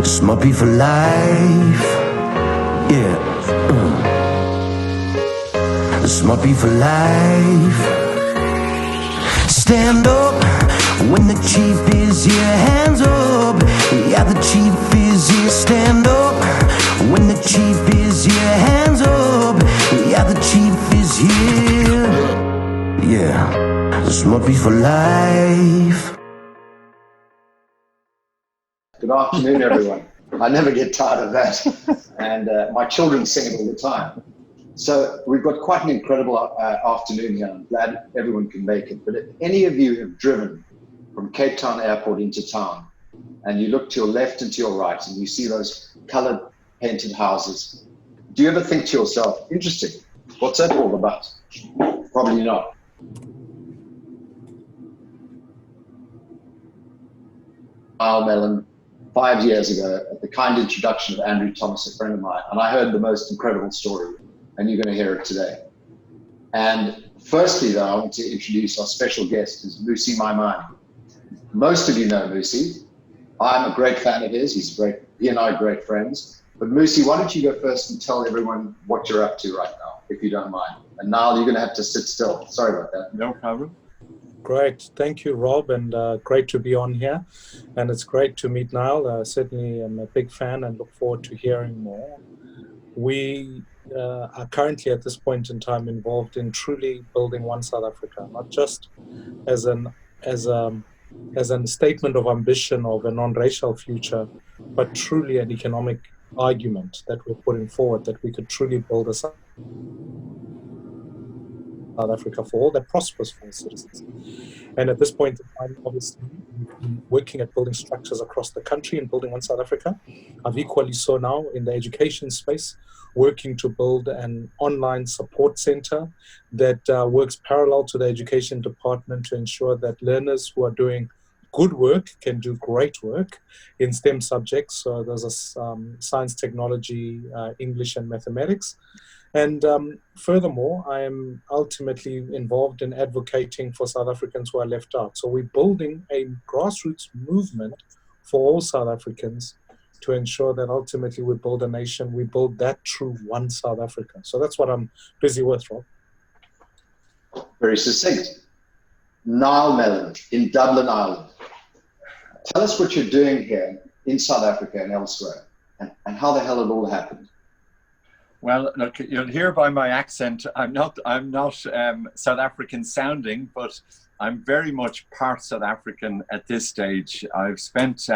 Smoppy for life. Yeah. Smoppy for life. Stand up when the chief is here. Hands up. Yeah, the chief is here. Stand up when the chief is here. Hands up. Yeah, the chief is here. Yeah. Smoppy for life. Good afternoon, everyone. I never get tired of that. And my children sing it all the time. So we've got quite an incredible afternoon here. I'm glad everyone can make it. But if any of you have driven from Cape Town Airport into town, and you look to your left and to your right, and you see those colored painted houses, do you ever think to yourself, interesting, what's that all about? Probably not. Niall, Mellon, 5 years ago, at the kind introduction of Andrew Thomas, a friend of mine, and I heard the most incredible story, and you're going to hear it today. And firstly, though, I want to introduce our special guest, is Mmusi Maimane. Most of you know Mmusi. I'm a great fan of his. He and I are great friends. But Mmusi, why don't you go first and tell everyone what you're up to right now, if you don't mind. And Niall, you're going to have to sit still. Sorry about that. No problem. Great. Thank you, Rob, and great to be on here. And it's great to meet Niall. Certainly I'm a big fan and look forward to hearing more. We are currently at this point in time involved in truly building one South Africa, not just as a statement of ambition of a non-racial future, but truly an economic argument that we're putting forward, that we could truly build a South Africa for all that prospers for our citizens. And at this point in time, obviously, we've been working at building structures across the country and building one South Africa. I've equally so now in the education space, working to build an online support center that works parallel to the education department to ensure that learners who are doing good work can do great work in STEM subjects. So there's a science, technology, English and mathematics. And furthermore, I am ultimately involved in advocating for South Africans who are left out. So we're building a grassroots movement for all South Africans to ensure that ultimately we build a nation, we build that true one South Africa. So that's what I'm busy with, Rob. Very succinct. Niall Mellon in Dublin, Ireland. Tell us what you're doing here in South Africa and elsewhere, and how the hell it all happened. Well, look, you'll hear by my accent, I'm not South African sounding, but I'm very much part South African at this stage. I've spent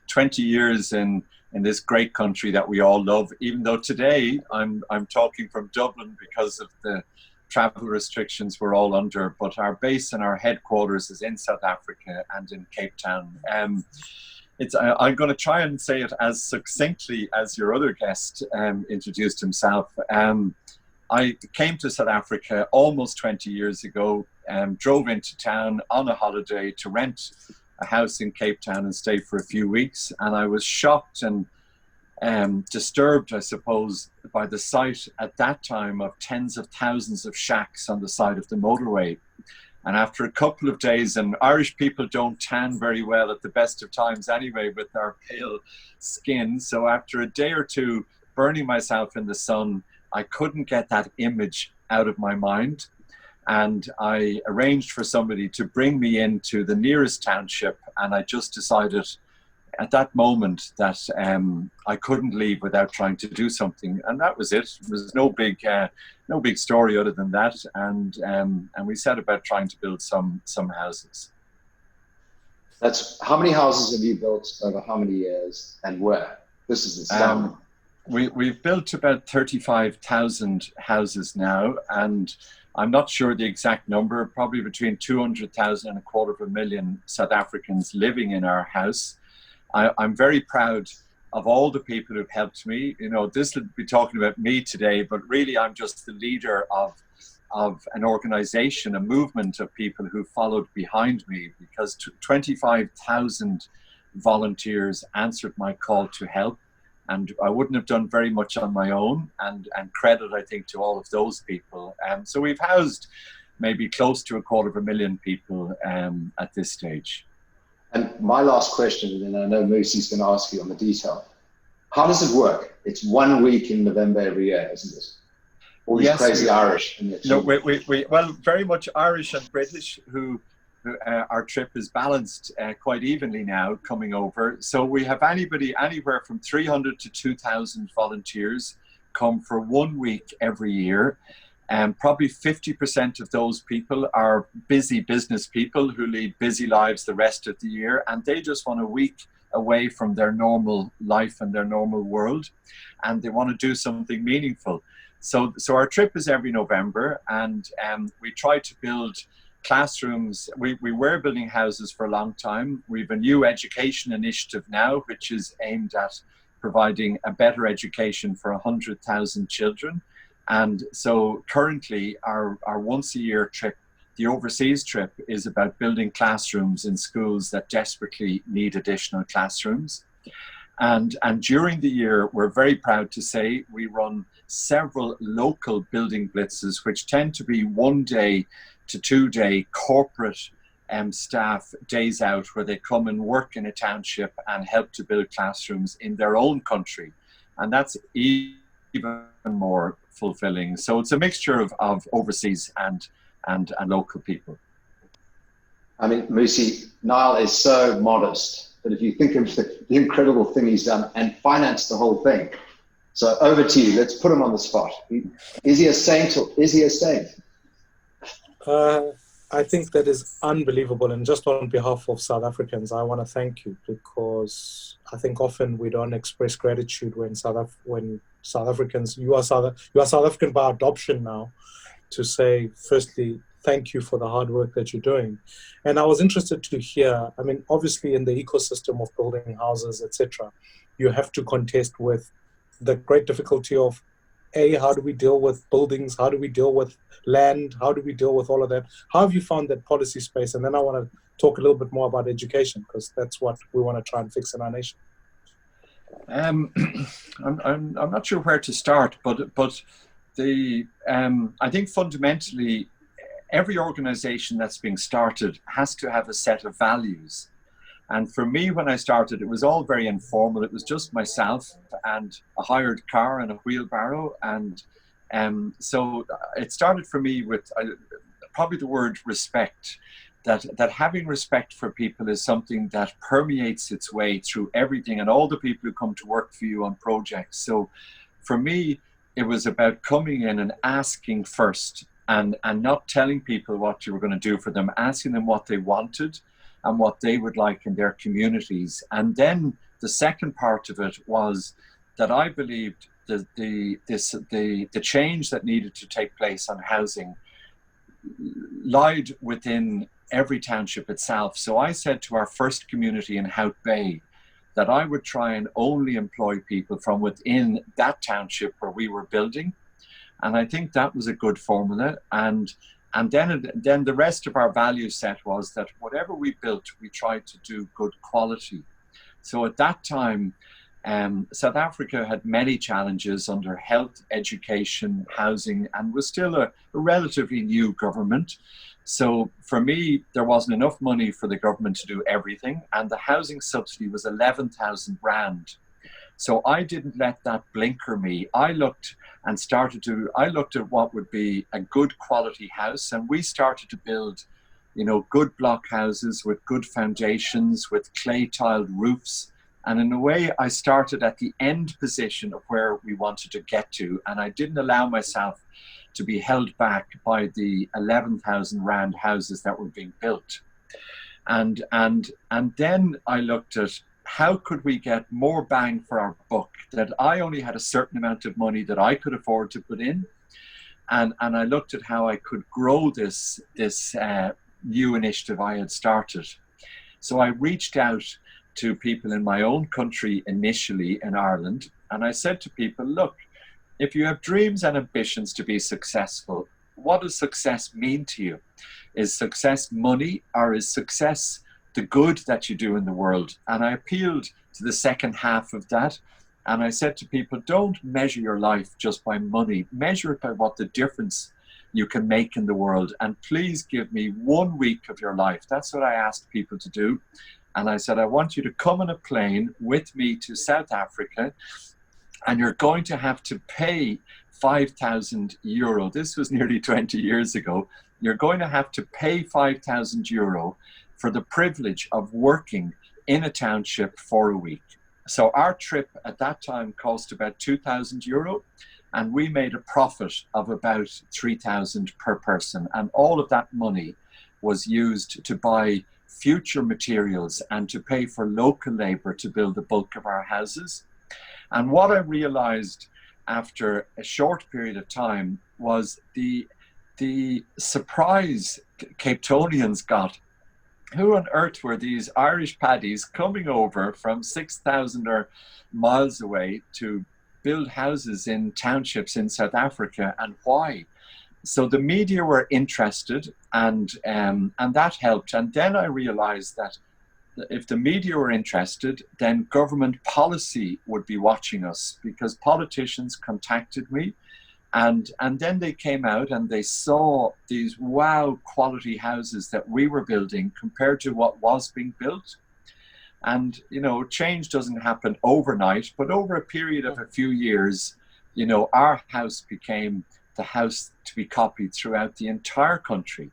20 years in this great country that we all love, even though today I'm talking from Dublin because of the travel restrictions we're all under, but our base and our headquarters is in South Africa and in Cape Town. I'm going to try and say it as succinctly as your other guest introduced himself. I came to South Africa almost 20 years ago, drove into town on a holiday to rent a house in Cape Town and stay for a few weeks. And I was shocked and disturbed, I suppose, by the sight at that time of tens of thousands of shacks on the side of the motorway. And after a couple of days, and Irish people don't tan very well at the best of times anyway with our pale skin. So after a day or two burning myself in the sun, I couldn't get that image out of my mind. And I arranged for somebody to bring me into the nearest township. And I just decided at that moment that I couldn't leave without trying to do something, and that was it. There was no big story other than that, and we set about trying to build some houses. That's how many houses have you built over how many years, and where? This is astounding. We've built about 35,000 houses now, and I'm not sure the exact number. Probably between 200,000 and 250,000 South Africans living in our house. I'm very proud of all the people who've helped me. You know, this would be talking about me today, but really I'm just the leader of an organization, a movement of people who followed behind me, because 25,000 volunteers answered my call to help. And I wouldn't have done very much on my own, and credit, I think, to all of those people. So we've housed maybe close to 250,000 people at this stage. And my last question, and then I know Mmusi's going to ask you on the detail. How does it work? It's 1 week in November every year, isn't it? All these crazy Irish. No, well, very much Irish and British who our trip is balanced quite evenly now coming over. So we have anywhere from 300 to 2,000 volunteers come for 1 week every year. And probably 50% of those people are busy business people who lead busy lives the rest of the year. And they just want a week away from their normal life and their normal world. And they want to do something meaningful. So our trip is every November, and we try to build classrooms. We were building houses for a long time. We have a new education initiative now, which is aimed at providing a better education for 100,000 children. And so currently our once a year trip, the overseas trip, is about building classrooms in schools that desperately need additional classrooms. And during the year, we're very proud to say we run several local building blitzes, which tend to be 1 day to 2 day corporate staff days out, where they come and work in a township and help to build classrooms in their own country. And that's even more fulfilling. So it's a mixture of overseas and local people. I mean, Mmusi, Niall is so modest, but if you think of the incredible thing he's done and financed the whole thing. So over to you. Let's put him on the spot. Is he a saint or is he a saint? I think that is unbelievable. And just on behalf of South Africans, I want to thank you, because I think often we don't express gratitude when South Africans, you are South African by adoption now, to say, firstly, thank you for the hard work that you're doing. And I was interested to hear, I mean, obviously in the ecosystem of building houses, etc., you have to contest with the great difficulty of, how do we deal with buildings? How do we deal with land? How do we deal with all of that? How have you found that policy space? And then I want to talk a little bit more about education, because that's what we want to try and fix in our nation. I'm not sure where to start, but I think fundamentally every organization that's being started has to have a set of values. And for me, when I started, it was all very informal. It was just myself and a hired car and a wheelbarrow. And so it started for me with probably the word respect, that having respect for people is something that permeates its way through everything and all the people who come to work for you on projects. So for me, it was about coming in and asking first, and not telling people what you were going to do for them, asking them what they wanted and what they would like in their communities. And then the second part of it was that I believed that the change that needed to take place on housing lied within every township itself. So I said to our first community in Hout Bay that I would try and only employ people from within that township where we were building. And I think that was a good formula. And then the rest of our value set was that whatever we built, we tried to do good quality. So at that time, South Africa had many challenges under health, education, housing, and was still a relatively new government. So for me, there wasn't enough money for the government to do everything. And the housing subsidy was 11,000 rand. So I didn't let that blinker me. I looked at what would be a good quality house, and we started to build, good block houses with good foundations, with clay tiled roofs. And in a way, I started at the end position of where we wanted to get to, and I didn't allow myself to be held back by the 11,000 rand houses that were being built. And then I looked at how could we get more bang for our buck, that I only had a certain amount of money that I could afford to put in. And I looked at how I could grow this new initiative I had started. So I reached out to people in my own country initially in Ireland. And I said to people, look, if you have dreams and ambitions to be successful, what does success mean to you? Is success money, or is success the good that you do in the world? And I appealed to the second half of that. And I said to people, don't measure your life just by money. Measure it by what the difference you can make in the world. And please give me 1 week of your life. That's what I asked people to do. And I said, I want you to come on a plane with me to South Africa, and you're going to have to pay 5,000 euro. This was nearly 20 years ago. You're going to have to pay 5,000 euro for the privilege of working in a township for a week. So our trip at that time cost about 2,000 euro, and we made a profit of about 3,000 per person. And all of that money was used to buy future materials and to pay for local labor to build the bulk of our houses. And what I realized after a short period of time was the surprise Cape Townians got. Who on earth were these Irish paddies coming over from 6,000 or miles away to build houses in townships in South Africa, and why? So the media were interested, and that helped. And then I realized that if the media were interested, then government policy would be watching us, because politicians contacted me, and then they came out and they saw these wow quality houses that we were building compared to what was being built. And, you know, change doesn't happen overnight, but over a period of a few years, you know, our house became the house to be copied throughout the entire country.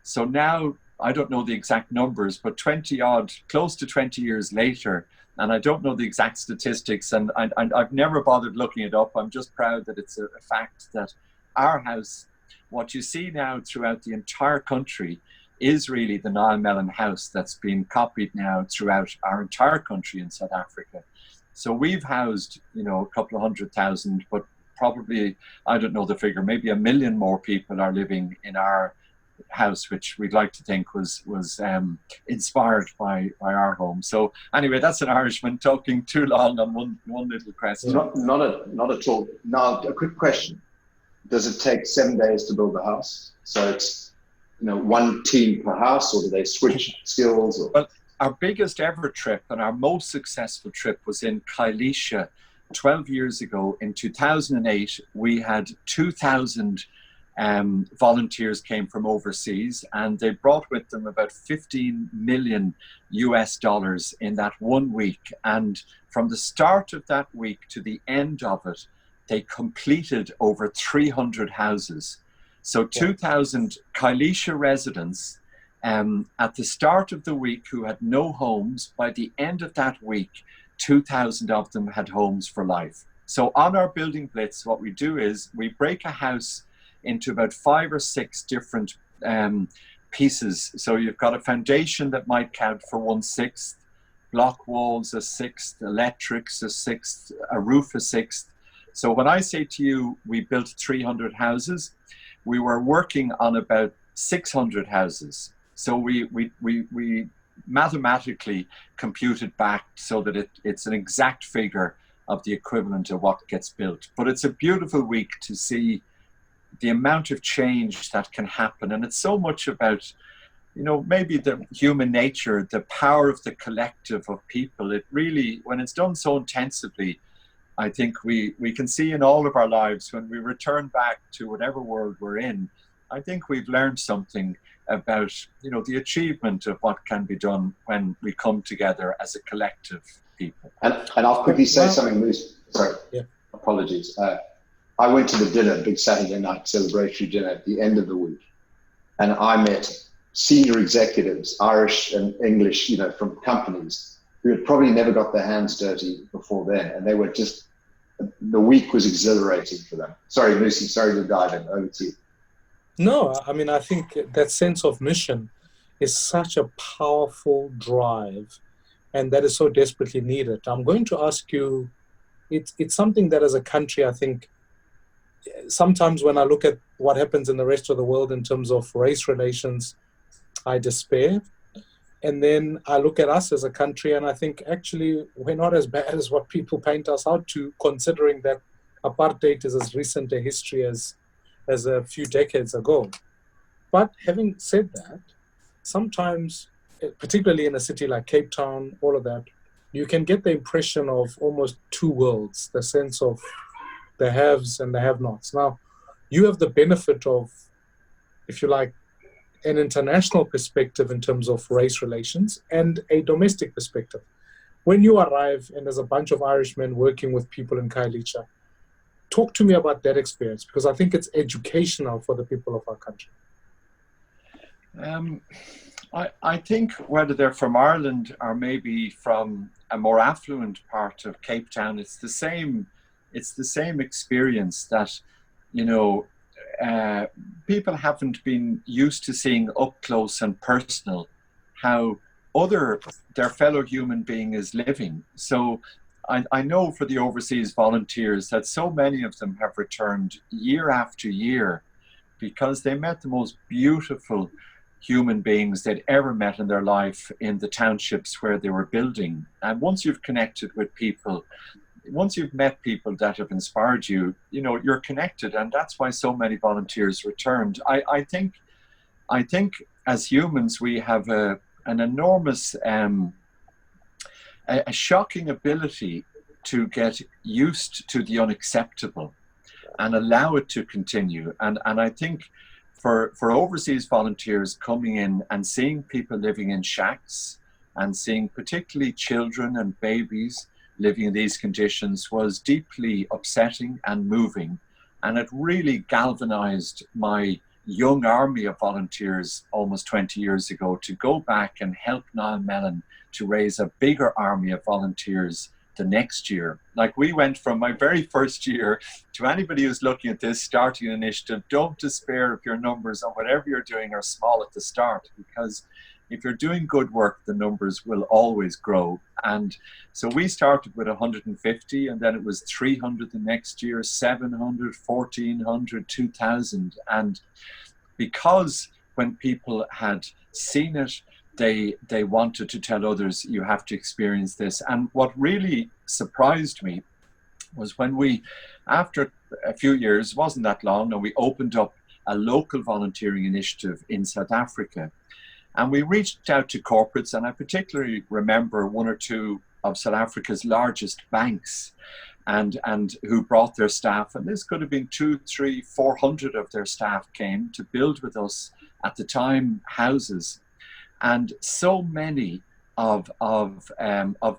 So now, I don't know the exact numbers, but 20 odd, close to 20 years later, and I don't know the exact statistics, and I've never bothered looking it up. I'm just proud that it's a fact that our house, what you see now throughout the entire country, is really the Niall Mellon house that's been copied now throughout our entire country in South Africa. So we've housed, you know, a couple of 100,000, but probably, I don't know the figure, maybe 1 million more people are living in our house, which we'd like to think was inspired by our home. So anyway, that's an Irishman talking too long on one little question. Not at all. Now, a quick question. Does it take 7 days to build a house? So it's, you know, one team per house, or do they switch skills? Or? Well, our biggest ever trip and our most successful trip was in Kailicha 12 years ago. In 2008, we had 2,000 volunteers came from overseas, and they brought with them about 15 million US dollars in that 1 week. And from the start of that week to the end of it, they completed over 300 houses. So 2,000 Kailicha residents at the start of the week who had no homes. By the end of that week, 2,000 of them had homes for life. So on our building blitz, what we do is we break a house into about 5 or 6 different pieces. So you've got a foundation that might count for 1/6, block walls a 1/6, electrics a 1/6, a roof a 1/6. So when I say to you, we built 300 houses, we were working on about 600 houses. So we mathematically computed back so that it's an exact figure of the equivalent of what gets built. But it's a beautiful week to see the amount of change that can happen. And it's so much about, you know, maybe the human nature, the power of the collective of people. It really, when it's done so intensively, I think we can see in all of our lives, when we return back to whatever world we're in, I think we've learned something about, you know, the achievement of what can be done when we come together as a collective people. And I'll quickly say something, Mmusi. Sorry, Yeah. Apologies. I went to the dinner, big Saturday night celebratory dinner at the end of the week, and I met senior executives, Irish and English, you know, from companies who had probably never got their hands dirty before then, and they were just, the week was exhilarating for them. Sorry, Mmusi, sorry to dive in. Over to you. No, I mean, I think that sense of mission is such a powerful drive, and that is so desperately needed. I'm going to ask you, it's something that as a country, I think, sometimes when I look at what happens in the rest of the world in terms of race relations, I despair. And then I look at us as a country and I think, actually, we're not as bad as what people paint us out to, considering that apartheid is as recent a history as a few decades ago. But having said that, sometimes, particularly in a city like Cape Town, all of that, you can get the impression of almost two worlds, the sense of the haves and the have-nots. Now, you have the benefit of, if you like, an international perspective in terms of race relations and a domestic perspective. When you arrive and there's a bunch of Irishmen working with people in Khayelitsha, talk to me about that experience, because I think it's educational for the people of our country. I think whether they're from Ireland or maybe from a more affluent part of Cape Town, it's the same experience that, you know, people haven't been used to seeing up close and personal how their fellow human being is living. So I know for the overseas volunteers that so many of them have returned year after year because they met the most beautiful human beings they'd ever met in their life in the townships where they were building. And once you've connected with people, once you've met people that have inspired you, you know, you're connected, and that's why so many volunteers returned. I think as humans we have an enormous a shocking ability to get used to the unacceptable and allow it to continue. And I think for overseas volunteers coming in and seeing people living in shacks and seeing particularly children and babies living in these conditions was deeply upsetting and moving. And it really galvanized my young army of volunteers almost 20 years ago to go back and help Niall Mellon to raise a bigger army of volunteers the next year. Like, we went from my very first year to anybody who's looking at this, starting an initiative, don't despair if your numbers on whatever you're doing are small at the start, because if you're doing good work, the numbers will always grow. And so we started with 150, and then it was 300 the next year, 700, 1400, 2000. And because when people had seen it, they wanted to tell others, you have to experience this. And what really surprised me was when we, after a few years, wasn't that long, and we opened up a local volunteering initiative in South Africa. And we reached out to corporates, and I particularly remember one or two of South Africa's largest banks and who brought their staff. And this could have been 200, 300, 400 of their staff came to build with us at the time houses. And so many of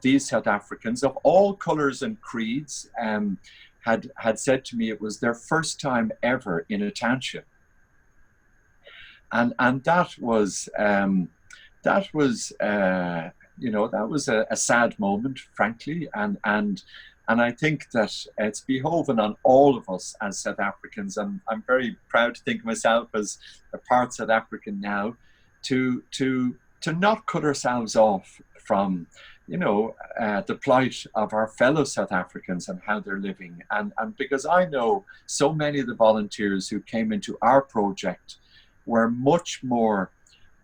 these South Africans of all colours and creeds had said to me it was their first time ever in a township. And that was a sad moment, frankly, and I think that it's behoven on all of us as South Africans, and I'm very proud to think of myself as a part South African now, to not cut ourselves off from, you know, the plight of our fellow South Africans and how they're living, and because I know so many of the volunteers who came into our project were much more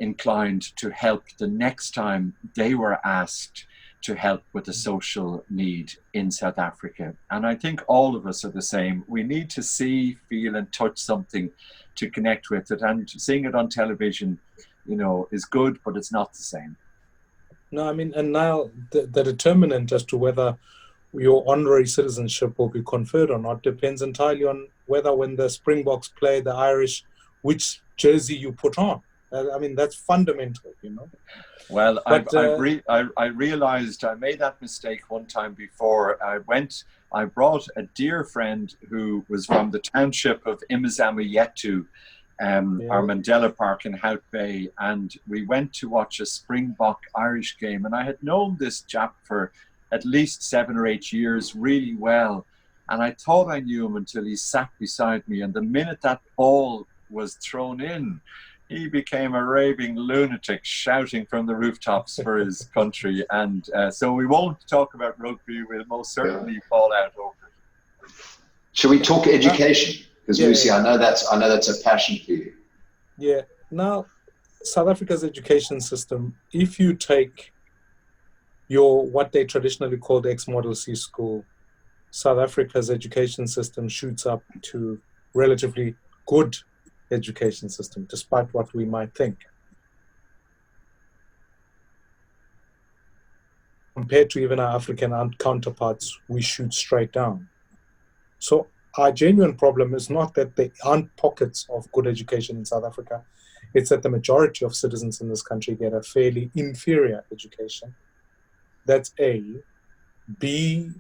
inclined to help the next time they were asked to help with a social need in South Africa. And I think all of us are the same. We need to see, feel and touch something to connect with it. And seeing it on television, you know, is good, but it's not the same. No, I mean, and now the determinant as to whether your honorary citizenship will be conferred or not depends entirely on whether, when the Springboks play the Irish, which jersey you put on. I mean, that's fundamental, you know. Well, I realized I made that mistake one time before. I brought a dear friend who was from the township of Imizama Yetu, our Mandela Park in Hout Bay, and we went to watch a Springbok Irish game. And I had known this chap for at least 7 or 8 years really well. And I thought I knew him until he sat beside me. And the minute that ball was thrown in, he became a raving lunatic, shouting from the rooftops for his country. And so we won't talk about rugby. We'll most certainly fall out over it. Should we talk education? Because Mmusi, I know that's a passion for you. Yeah. Now, South Africa's education system, if you take what they traditionally called ex-Model C school, South Africa's education system shoots up to relatively good education system, despite what we might think. Compared to even our African counterparts, we shoot straight down. So our genuine problem is not that there aren't pockets of good education in South Africa. It's that the majority of citizens in this country get a fairly inferior education. That's A. B,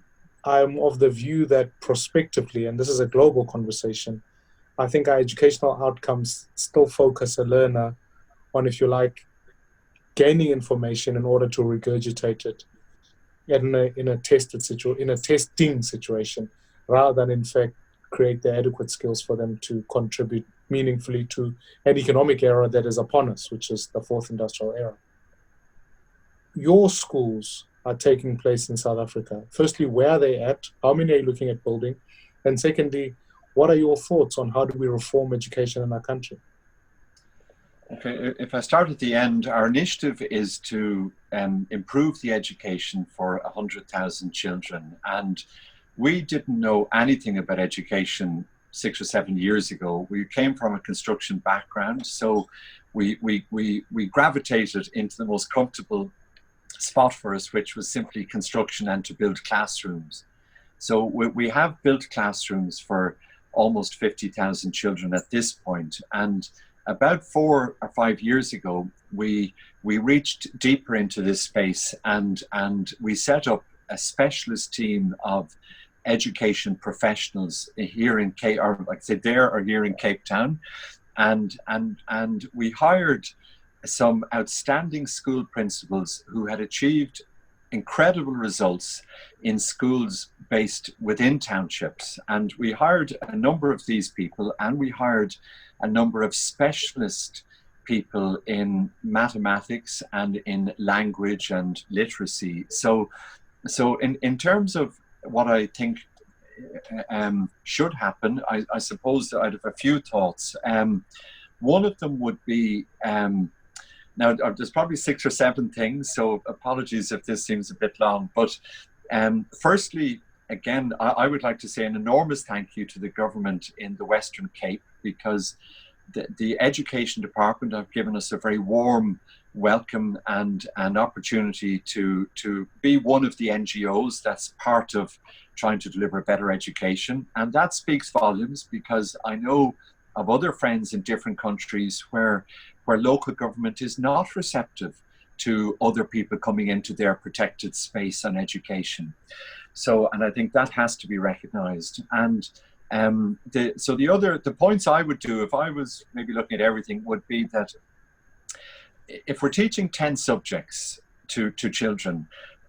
I'm of the view that prospectively, and this is a global conversation, I think our educational outcomes still focus a learner on, if you like, gaining information in order to regurgitate it in a testing situation, rather than in fact create the adequate skills for them to contribute meaningfully to an economic era that is upon us, which is the fourth industrial era. Your schools are taking place in South Africa. Firstly, where are they at? How many are you looking at building? And secondly, what are your thoughts on how do we reform education in our country? Okay, if I start at the end, our initiative is to improve the education for 100,000 children. And we didn't know anything about education 6 or 7 years ago. We came from a construction background, so we gravitated into the most comfortable spot for us, which was simply construction and to build classrooms. So we have built classrooms for almost 50,000 children at this point. And about 4 or 5 years ago, we reached deeper into this space and we set up a specialist team of education professionals here in Cape Town, and we hired some outstanding school principals who had achieved incredible results in schools based within townships. And we hired a number of these people, and we hired a number of specialist people in mathematics and in language and literacy. So in terms of what I think should happen, I suppose that I'd have a few thoughts. One of them would be, now there's probably 6 or 7 things, so apologies if this seems a bit long, but firstly, again, I would like to say an enormous thank you to the government in the Western Cape, because the Education Department have given us a very warm welcome and an opportunity to be one of the NGOs that's part of trying to deliver better education. And that speaks volumes, because I know of other friends in different countries where local government is not receptive to other people coming into their protected space on education. So, and I think that has to be recognized. And the points I would do if I was maybe looking at everything would be that if we're teaching 10 subjects to children,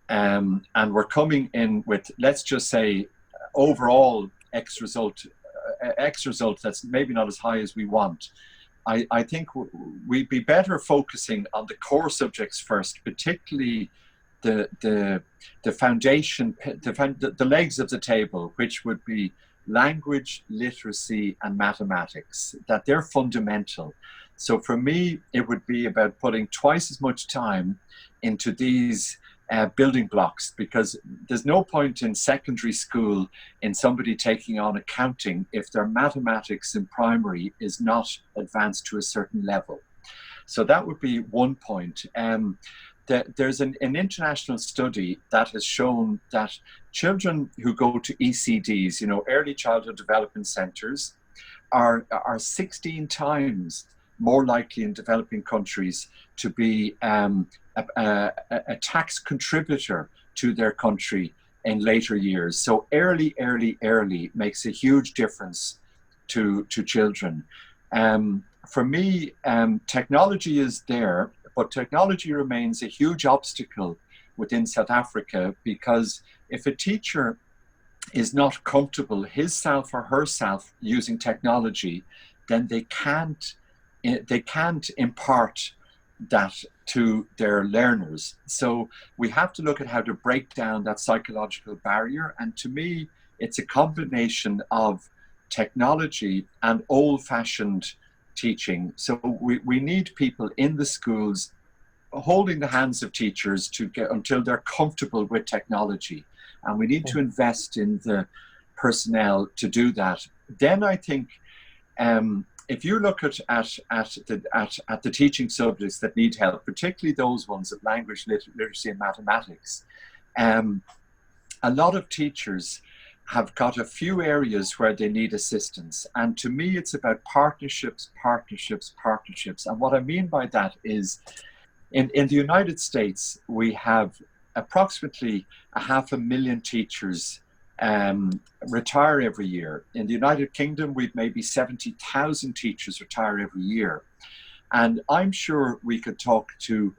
and we're coming in with, let's just say, overall X result that's maybe not as high as we want, I think we'd be better focusing on the core subjects first, particularly the foundation, the legs of the table, which would be language, literacy, and mathematics, that they're fundamental. So for me, it would be about putting twice as much time into these building blocks, because there's no point in secondary school in somebody taking on accounting if their mathematics in primary is not advanced to a certain level. So that would be one point. There's an international study that has shown that children who go to ECDs, early childhood development centers, are 16 times more likely in developing countries to be a tax contributor to their country in later years. So early makes a huge difference to children. For me, technology is there, but technology remains a huge obstacle within South Africa, because if a teacher is not comfortable himself or herself using technology, then they can't impart that to their learners. So we have to look at how to break down that psychological barrier. And to me, it's a combination of technology and old-fashioned teaching. So we need people in the schools holding the hands of teachers to get until they're comfortable with technology. And we need to invest in the personnel to do that. Then I think if you look at the teaching subjects that need help, particularly those ones of language, literacy, and mathematics, a lot of teachers have got a few areas where they need assistance. And to me, it's about partnerships, partnerships, partnerships. And what I mean by that is in the United States, we have approximately 500,000 teachers retire every year. In the United Kingdom, we've maybe 70,000 teachers retire every year. And I'm sure we could talk to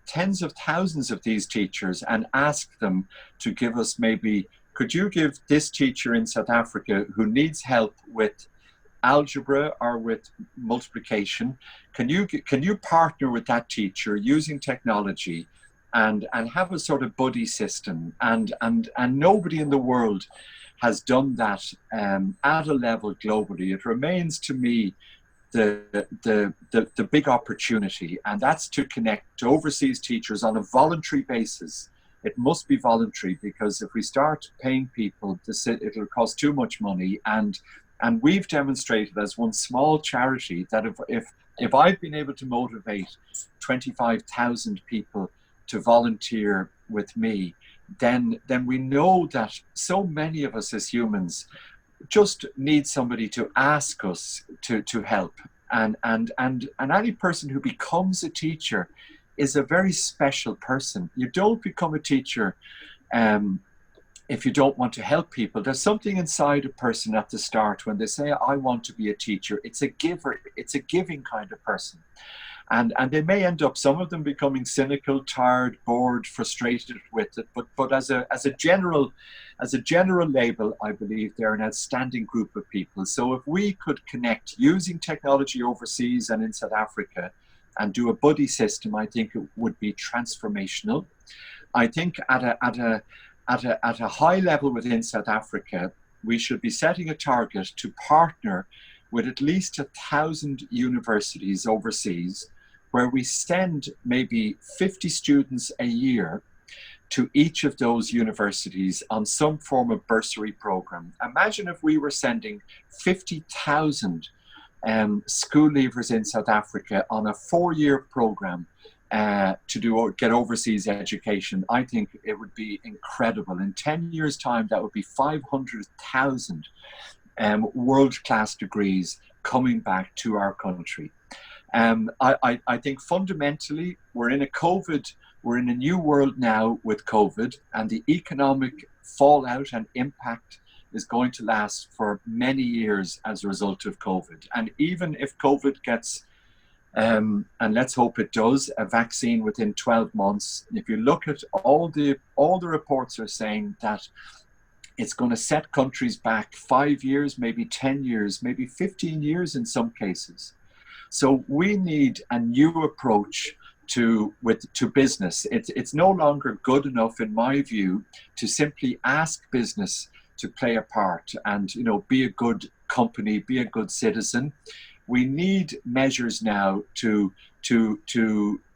tens of thousands of these teachers and ask them to give us maybe, could you give this teacher in South Africa who needs help with algebra or with multiplication, can you partner with that teacher using technology and have a sort of buddy system? And nobody in the world has done that at a level globally. It remains to me the big opportunity, and that's to connect overseas teachers on a voluntary basis. It must be voluntary, because if we start paying people to sit, it'll cost too much money. And we've demonstrated as one small charity that if I've been able to motivate 25,000 people to volunteer with me, then we know that so many of us as humans just need somebody to ask us to help. And any person who becomes a teacher is a very special person. You don't become a teacher if you don't want to help people. There's something inside a person at the start when they say, I want to be a teacher. It's a giver, it's a giving kind of person. And they may end up, some of them becoming cynical, tired, bored, frustrated with it. But as a general label, I believe they're an outstanding group of people. So if we could connect using technology overseas and in South Africa and do a buddy system, I think it would be transformational. I think at a high level within South Africa, we should be setting a target to partner with at least 1,000 universities overseas, where we send maybe 50 students a year to each of those universities on some form of bursary program. Imagine if we were sending 50,000 school leavers in South Africa on a 4-year program to get overseas education. I think it would be incredible. In 10 years' time, that would be 500,000 world-class degrees coming back to our country. I think fundamentally we're in a new world now with COVID, and the economic fallout and impact is going to last for many years as a result of COVID. And even if COVID gets, and let's hope it does, a vaccine within 12 months, if you look at all the reports are saying that it's going to set countries back 5 years, maybe 10 years, maybe 15 years in some cases. So we need a new approach to business. It's no longer good enough, in my view, to simply ask business to play a part and be a good company, be a good citizen. We need measures now to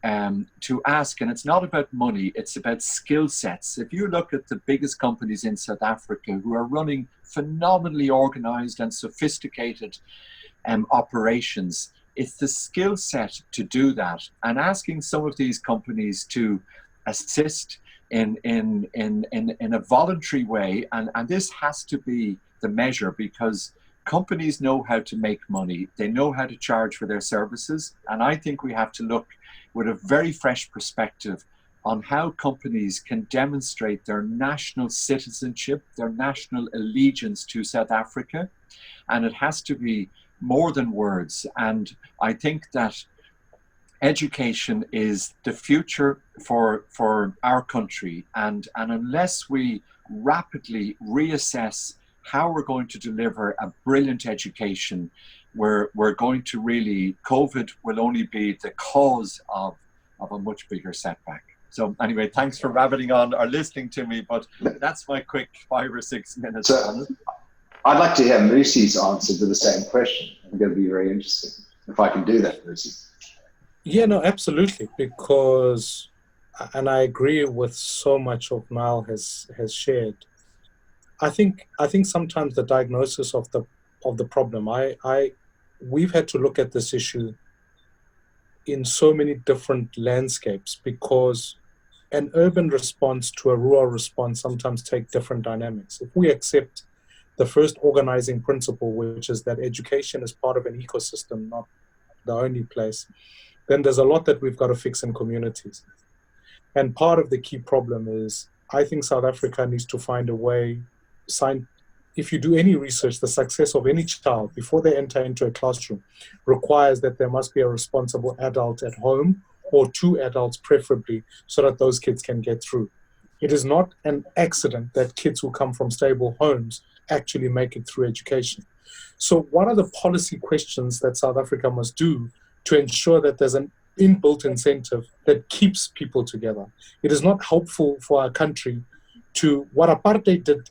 ask, and it's not about money, it's about skill sets. If you look at the biggest companies in South Africa who are running phenomenally organized and sophisticated operations, it's the skill set to do that, and asking some of these companies to assist in a voluntary way, and this has to be the measure, because companies know how to make money, they know how to charge for their services, and I think we have to look with a very fresh perspective on how companies can demonstrate their national citizenship, their national allegiance to South Africa, and it has to be more than words. And I think that education is the future for our country, and unless we rapidly reassess how we're going to deliver a brilliant education, we're going to really, COVID will only be the cause of a much bigger setback. So anyway, thanks for rabbiting on or listening to me, but that's my quick 5 or 6 minutes. So, I'd like to hear Mmusi's answer to the same question. I think it'll be very interesting if I can do that, Mmusi. Yeah, no, absolutely, because, and I agree with so much of Niall has shared. I think sometimes the diagnosis of the problem, we've had to look at this issue in so many different landscapes, because an urban response to a rural response sometimes take different dynamics. If we accept the first organizing principle, which is that education is part of an ecosystem, not the only place, then there's a lot that we've got to fix in communities. And part of the key problem is, I think South Africa needs to find a way, if you do any research, the success of any child before they enter into a classroom requires that there must be a responsible adult at home, or two adults preferably, so that those kids can get through. It is not an accident that kids who come from stable homes actually make it through education. So what are the policy questions that South Africa must do to ensure that there's an inbuilt incentive that keeps people together? It is not helpful for our country to, what apartheid did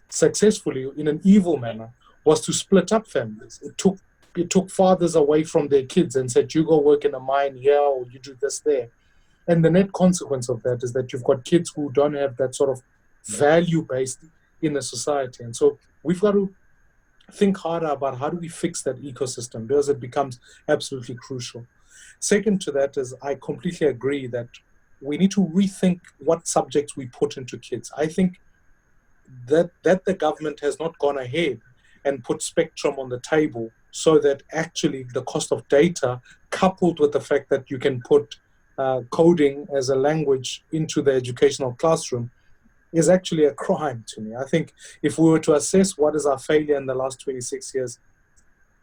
successfully in an evil manner, was to split up families. It took fathers away from their kids and said, you go work in a mine here, or you do this there. And the net consequence of that is that you've got kids who don't have that sort of value-based in a society. And so we've got to think harder about how do we fix that ecosystem, because it becomes absolutely crucial. Second to that is, I completely agree that we need to rethink what subjects we put into kids. I think that the government has not gone ahead and put spectrum on the table, so that actually the cost of data, coupled with the fact that you can put coding as a language into the educational classroom, is actually a crime to me. I think if we were to assess what is our failure in the last 26 years,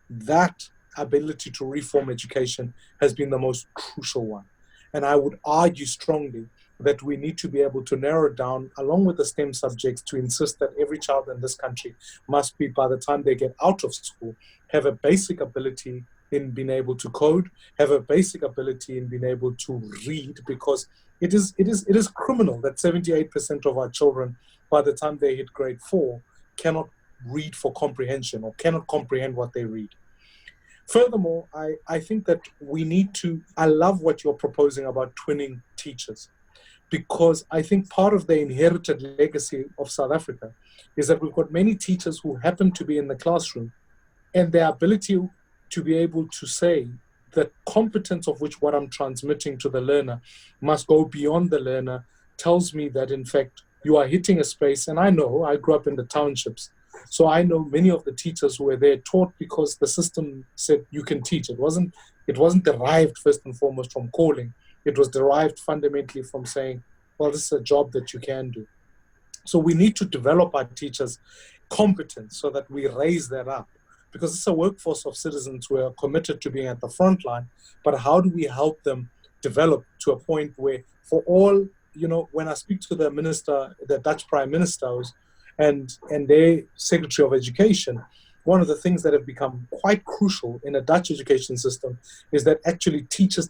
that ability to reform education has been the most crucial one. And I would argue strongly that we need to be able to narrow down, along with the STEM subjects, to insist that every child in this country must be, by the time they get out of school, have a basic ability in being able to code, have a basic ability in being able to read, because it is criminal that 78% of our children, by the time they hit grade 4, cannot read for comprehension, or cannot comprehend what they read. Furthermore, I think that we need to, I love what you're proposing about twinning teachers, because I think part of the inherited legacy of South Africa is that we've got many teachers who happen to be in the classroom, and their ability to be able to say the competence of which what I'm transmitting to the learner must go beyond the learner tells me that, in fact, you are hitting a space. And I know, I grew up in the townships, so I know many of the teachers who were there taught because the system said you can teach. It wasn't derived first and foremost from calling. It was derived fundamentally from saying, well, this is a job that you can do. So we need to develop our teachers' competence so that we raise that up, because it's a workforce of citizens who are committed to being at the front line. But how do we help them develop to a point where, for all, when I speak to the minister, the Dutch Prime Minister and their Secretary of Education, one of the things that have become quite crucial in a Dutch education system is that actually teachers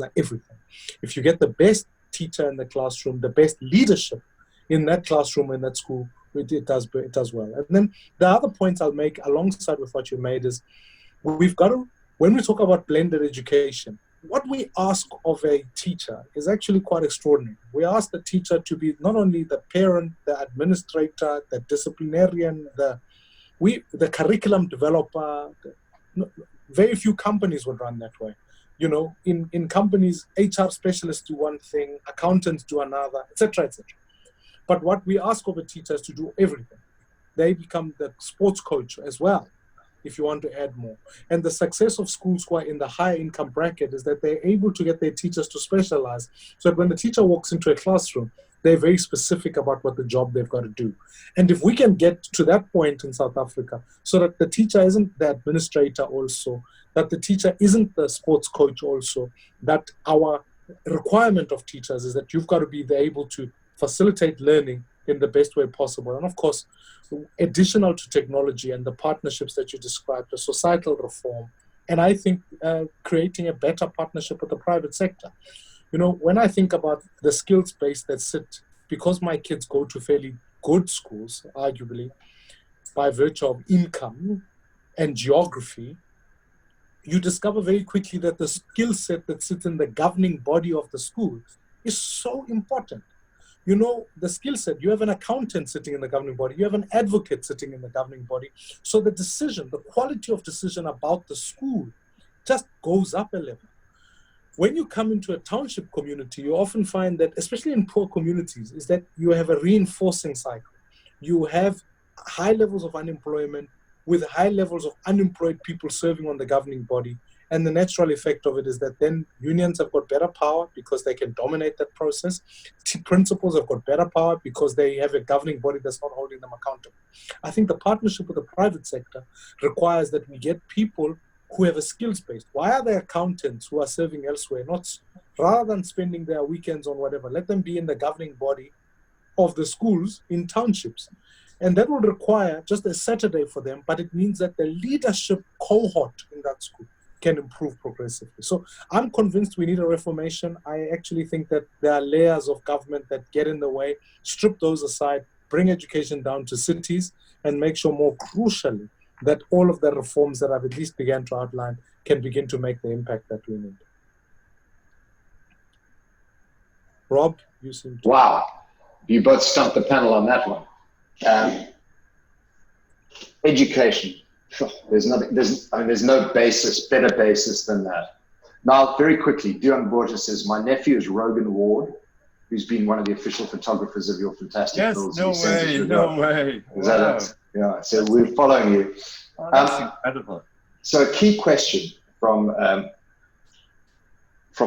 are everything. If you get the best teacher in the classroom, the best leadership in that classroom, in that school, it does well. And then the other point I'll make alongside with what you made is, we've got to, when we talk about blended education, what we ask of a teacher is actually quite extraordinary. We ask the teacher to be not only the parent, the administrator, the disciplinarian, the curriculum developer. Very few companies would run that way. In companies, HR specialists do one thing, accountants do another, etc., etc. But what we ask of a teacher is to do everything. They become the sports coach as well, if you want to add more. And the success of schools who are in the higher income bracket is that they're able to get their teachers to specialize, so that when the teacher walks into a classroom, they're very specific about what the job they've got to do. And if we can get to that point in South Africa, so that the teacher isn't the administrator also, that the teacher isn't the sports coach also, that our requirement of teachers is that you've got to be able to facilitate learning in the best way possible. And of course, additional to technology and the partnerships that you described, the societal reform, and I think creating a better partnership with the private sector. When I think about the skills base that sit, because my kids go to fairly good schools, arguably, by virtue of income and geography, you discover very quickly that the skill set that sits in the governing body of the school is so important. The skill set, you have an accountant sitting in the governing body, you have an advocate sitting in the governing body. So the decision, the quality of decision about the school just goes up a level. when you come into a township community, you often find that, especially in poor communities, is that you have a reinforcing cycle. You have high levels of unemployment with high levels of unemployed people serving on the governing body. And the natural effect of it is that then unions have got better power because they can dominate that process. Principals have got better power because they have a governing body that's not holding them accountable. I think the partnership with the private sector requires that we get people who have a skills base. Why are there accountants who are serving elsewhere? Not rather than spending their weekends on whatever, let them be in the governing body of the schools in townships. And that would require just a Saturday for them, but it means that the leadership cohort in that school can improve progressively. So I'm convinced we need a reformation. I actually think that there are layers of government that get in the way. Strip those aside, bring education down to cities, and make sure, more crucially, that all of the reforms that I've at least began to outline can begin to make the impact that we need. Rob, you seem to... Wow, you both stumped the panel on that one. Education. There's no better basis than that. Now, very quickly, Duan Borges says, my nephew is Rogan Ward, who's been one of the official photographers of your fantastic films. No way. Is that it? Yeah, so we're following you. Oh, that's incredible. So a key question from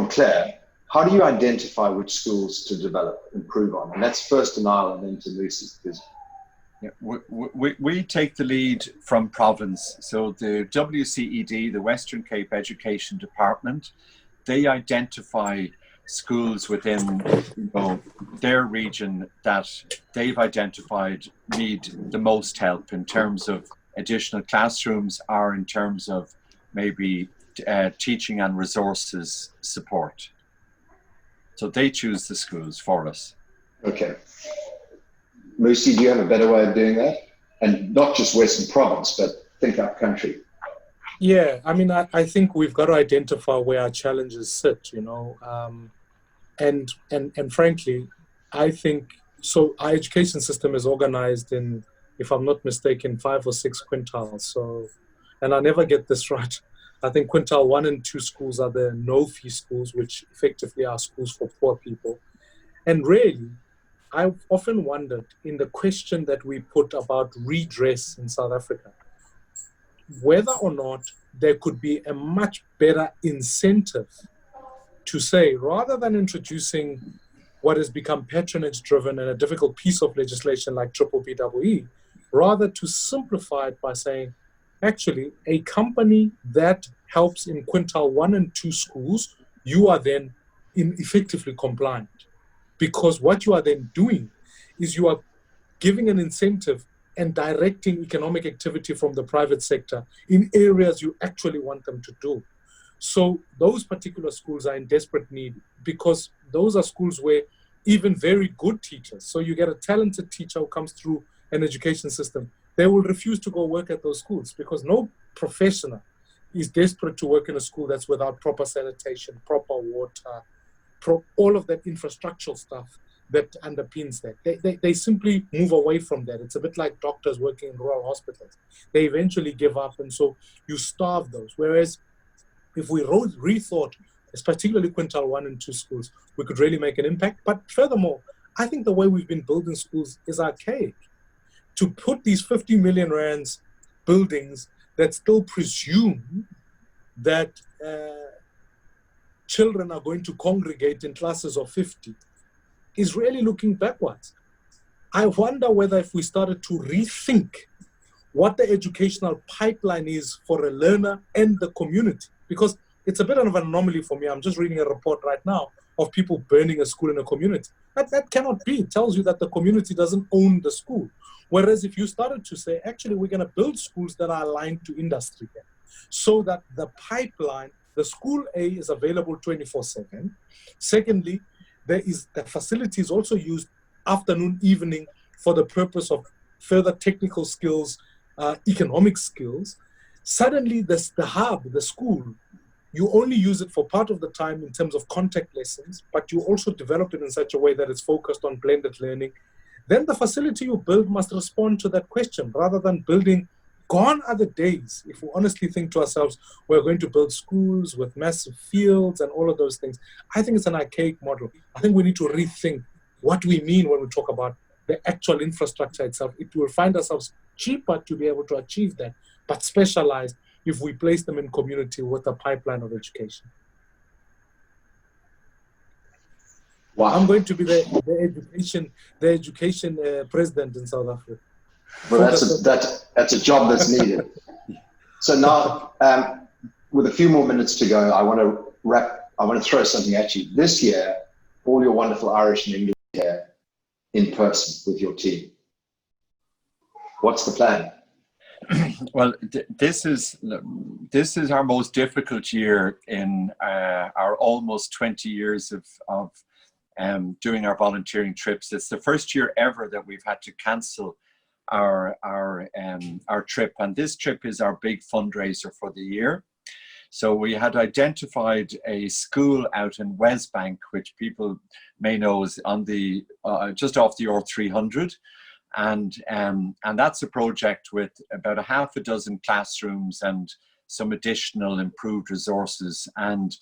Claire, how do you identify which schools to develop, improve on? And that's first to Niall and then to Mmusi. Yeah, we take the lead from province. So the WCED, the Western Cape Education Department, they identify schools within their region that they've identified need the most help in terms of additional classrooms or in terms of maybe teaching and resources support. So they choose the schools for us. Okay. Mmusi, do you have a better way of doing that? And not just Western Province, but think up country. Yeah, I mean, I think we've got to identify where our challenges sit, and frankly, I think, so our education system is organized in, if I'm not mistaken, 5 or 6 quintiles. So, and I never get this right. I think quintile 1 and 2 schools are the no-fee schools, which effectively are schools for poor people. And really, I've often wondered in the question that we put about redress in South Africa, whether or not there could be a much better incentive to say, rather than introducing what has become patronage-driven and a difficult piece of legislation like BBBEE, rather to simplify it by saying, actually, a company that helps in quintile 1 and 2 schools, you are then effectively compliant. Because what you are then doing is you are giving an incentive and directing economic activity from the private sector in areas you actually want them to do. So those particular schools are in desperate need because those are schools where even very good teachers, so you get a talented teacher who comes through an education system, they will refuse to go work at those schools because no professional is desperate to work in a school that's without proper sanitation, proper water, all of that infrastructural stuff that underpins that. They simply move away from that. It's a bit like doctors working in rural hospitals. They eventually give up, and so you starve those. Whereas if we rethought, particularly quintile 1 and 2 schools, we could really make an impact. But furthermore, I think the way we've been building schools is archaic. To put these 50 million rands buildings that still presume that children are going to congregate in classes of 50 is really looking backwards. I wonder whether if we started to rethink what the educational pipeline is for a learner and the community, because it's a bit of an anomaly for me. I'm just reading a report right now of people burning a school in a community. That cannot be. It tells you that the community doesn't own the school. Whereas if you started to say, actually, we're going to build schools that are aligned to industry so that the pipeline, the school A is available 24/7. Secondly, the facility is also used afternoon, evening for the purpose of further technical skills, economic skills. Suddenly, the hub, the school, you only use it for part of the time in terms of contact lessons, but you also develop it in such a way that it's focused on blended learning. Then the facility you build must respond to that question rather than building Gone are the days, if we honestly think to ourselves, we're going to build schools with massive fields and all of those things. I think it's an archaic model. I think we need to rethink what we mean when we talk about the actual infrastructure itself. It will find ourselves cheaper to be able to achieve that, but specialized if we place them in community with a pipeline of education. Wow. I'm going to be the education president in South Africa. Well, that's a job that's needed. So now, with a few more minutes to go, I want to throw something at you. This year, all your wonderful Irish and English here in person with your team. What's the plan? Well, this is our most difficult year in our almost 20 years of doing our volunteering trips. It's the first year ever that we've had to cancel our trip, and this trip is our big fundraiser for the year. So we had identified a school out in Westbank, which people may know is on the just off the R300, and that's a project with about a half a dozen classrooms and some additional improved resources. And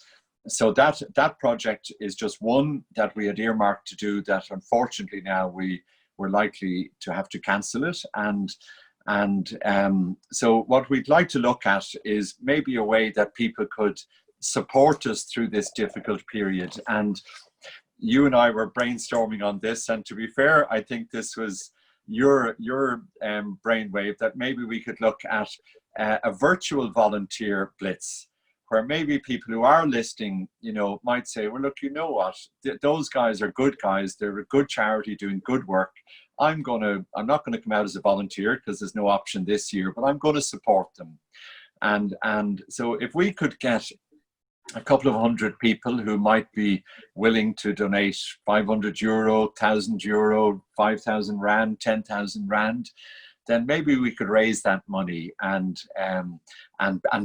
so that project is just one that we had earmarked to do, that unfortunately now we're likely to have to cancel it. And so what we'd like to look at is maybe a way that people could support us through this difficult period. And you and I were brainstorming on this, and to be fair, I think this was your brainwave, that maybe we could look at a virtual volunteer blitz, where maybe people who are listening, might say, well, look, you know what, those guys are good guys. They're a good charity doing good work. I'm not going to come out as a volunteer because there's no option this year, but I'm going to support them. And so if we could get a couple of hundred people who might be willing to donate 500 euro, 1,000 euro, 5,000 rand, 10,000 rand, then maybe we could raise that money and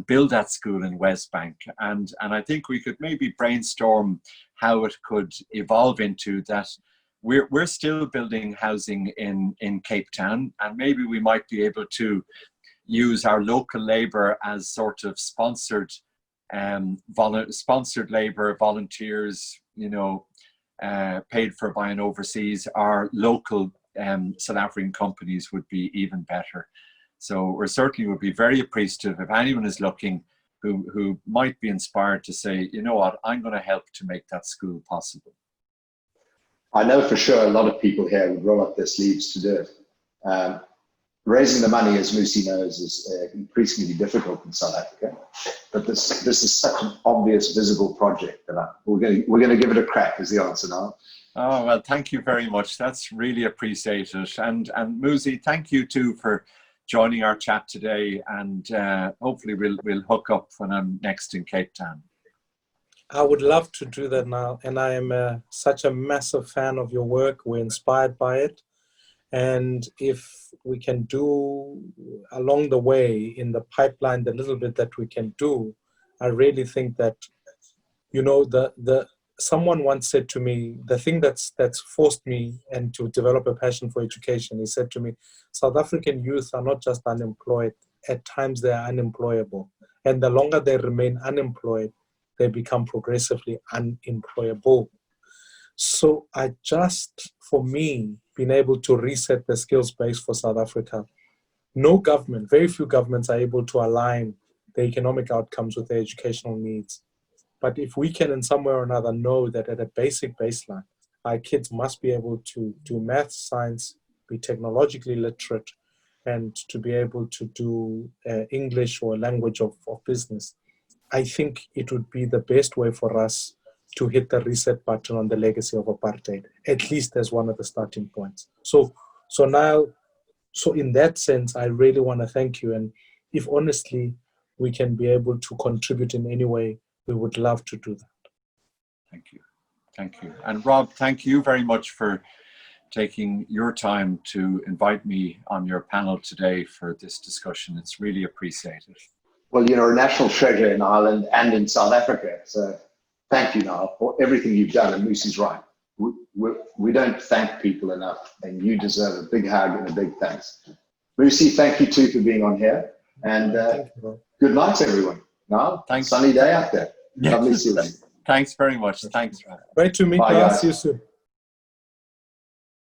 build that school in Westbank. And I think we could maybe brainstorm how it could evolve into that. We're still building housing in Cape Town, and maybe we might be able to use our local labour as sort of sponsored labour, volunteers, paid for by an overseas. Our local South African companies would be even better. So we certainly would be very appreciative if anyone is looking who might be inspired to say, you know what, I'm going to help to make that school possible. I know for sure a lot of people here would roll up their sleeves to do it. Raising the money, as Mmusi knows, is increasingly difficult in South Africa. But this is such an obvious, visible project that we're going to give it a crack, is the answer now. Oh, well, thank you very much. That's really appreciated. And Mmusi, thank you too for joining our chat today. And hopefully we'll hook up when I'm next in Cape Town. I would love to do that now. And I am such a massive fan of your work. We're inspired by it. And if we can do along the way in the pipeline, the little bit that we can do, I really think that, someone once said to me, the thing that's forced me and to develop a passion for education, he said to me, South African youth are not just unemployed, at times they are unemployable. And the longer they remain unemployed, they become progressively unemployable. So for me, been able to reset the skills base for South Africa. No government, very few governments are able to align the economic outcomes with their educational needs. But if we can in some way or another know that at a basic baseline, our kids must be able to do math, science, be technologically literate, and to be able to do English or a language of business, I think it would be the best way for us to hit the reset button on the legacy of apartheid, at least as one of the starting points. So Niall, in that sense, I really want to thank you. And if honestly we can be able to contribute in any way, we would love to do that. Thank you. Thank you. And Rob, thank you very much for taking your time to invite me on your panel today for this discussion. It's really appreciated. Well, you're a national treasure in Ireland and in South Africa. So thank you, Niall, for everything you've done. And Mmusi's right. We don't thank people enough, and you deserve a big hug and a big thanks. Mmusi, thank you too for being on here. And Thank you, Rob. good night, everyone. Now, Thanks. sunny day out there. Lovely seeing you. Thanks very much. Thanks. Great to meet Bye, you. guys. See you soon.